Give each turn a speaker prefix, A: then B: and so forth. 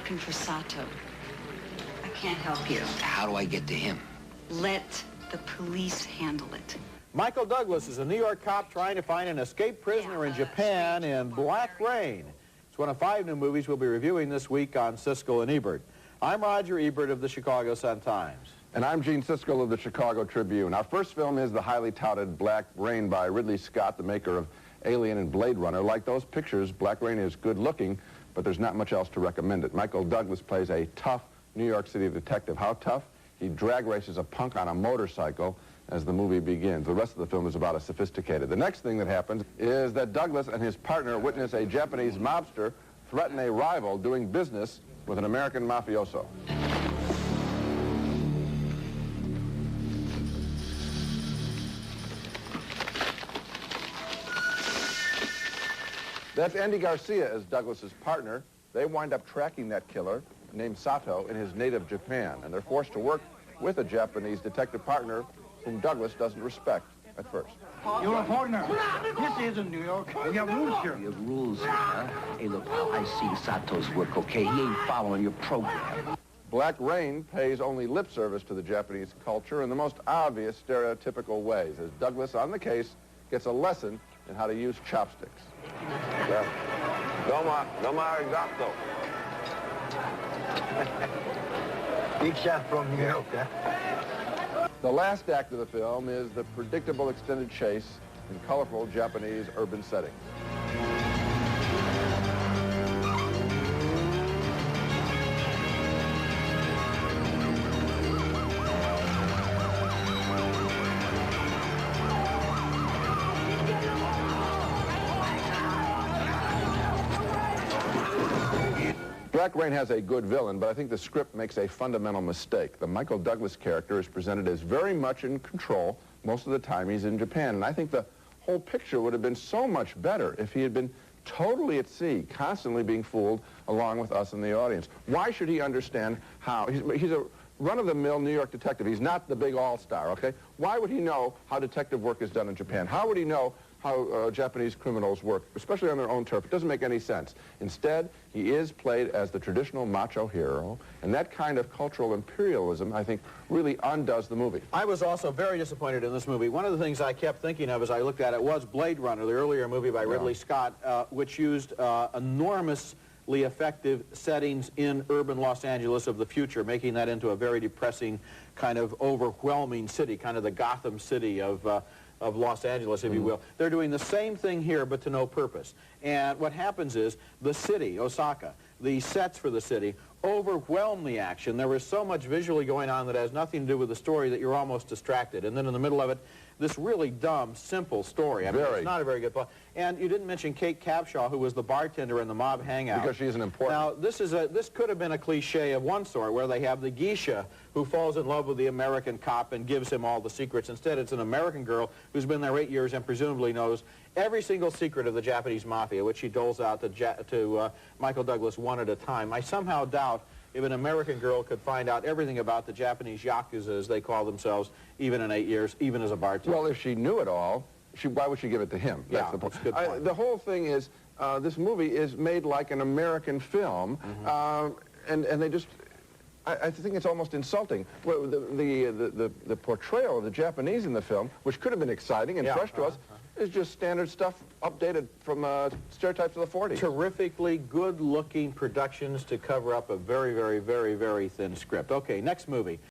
A: looking for Sato. I can't help you.
B: How do I get to him?
A: Let the police handle it.
C: Michael Douglas is a New York cop trying to find an escaped prisoner in Japan in Black Rain. It's one of 5 new movies we'll be reviewing this week on Siskel and Ebert. I'm Roger Ebert of the Chicago Sun-Times.
D: And I'm Gene Siskel of the Chicago Tribune. Our first film is the highly touted Black Rain by Ridley Scott, the maker of Alien and Blade Runner. Like those pictures, Black Rain is good looking, but there's not much else to recommend it. Michael Douglas plays a tough New York City detective. How tough? He drag races a punk on a motorcycle as the movie begins. The rest of the film is about as sophisticated. The next thing that happens is that Douglas and his partner witness a Japanese mobster threaten a rival doing business with an American mafioso. That's Andy Garcia as Douglas's partner. They wind up tracking that killer named Sato in his native Japan, and they're forced to work with a Japanese detective partner whom Douglas doesn't respect at first.
E: You're a foreigner. This isn't New York. We have rules here.
B: You have rules here, huh? Hey, look, pal, I see Sato's work, okay? He ain't following your program.
D: Black Rain pays only lip service to the Japanese culture in the most obvious stereotypical ways, as Douglas, on the case, gets a lesson in how to use chopsticks.
F: Doma arigato.
E: Big shot from New York, huh?
D: The last act of the film is the predictable extended chase in colorful Japanese urban settings. Black Rain has a good villain, but I think the script makes a fundamental mistake. The Michael Douglas character is presented as very much in control. Most of the time he's in Japan, and I think the whole picture would have been so much better if he had been totally at sea, constantly being fooled along with us in the audience. Why should he understand how? He's a run-of-the-mill New York detective. He's not the big all-star, okay? Why would he know how detective work is done in Japan? How would he know how Japanese criminals work, especially on their own turf? It doesn't make any sense. Instead, he is played as the traditional macho hero, and that kind of cultural imperialism, I think, really undoes the movie.
C: I was also very disappointed in this movie. One of the things I kept thinking of as I looked at it was Blade Runner, the earlier movie by Ridley Scott, which used enormously effective settings in urban Los Angeles of the future, making that into a very depressing, kind of overwhelming city, kind of the Gotham City of Los Angeles, if you will. They're doing the same thing here, but to no purpose. And what happens is the city, Osaka, the sets for the city, overwhelm the action. There was so much visually going on that has nothing to do with the story that you're almost distracted. And then in the middle of it, this really dumb, simple story. I mean, it's not a very good plot. And you didn't mention Kate Capshaw, who was the bartender in the mob hangout.
D: Because she's an important...
C: Now, this could have been a cliche of one sort, where they have the geisha who falls in love with the American cop and gives him all the secrets. Instead, it's an American girl who's been there 8 years and presumably knows every single secret of the Japanese mafia, which she doles out to Michael Douglas one at a time. I somehow doubt if an American girl could find out everything about the Japanese yakuza, as they call themselves, even in 8 years, even as a bartender.
D: Well, if she knew it all, why would she give it to him?
C: That's the point. Good point.
D: The whole thing is, this movie is made like an American film, and they just... I think it's almost insulting. Well, the portrayal of the Japanese in the film, which could have been exciting and fresh to us, is just standard stuff updated from stereotypes of the 40s.
C: Terrifically good-looking productions to cover up a very, very, very, very thin script. Okay, next movie.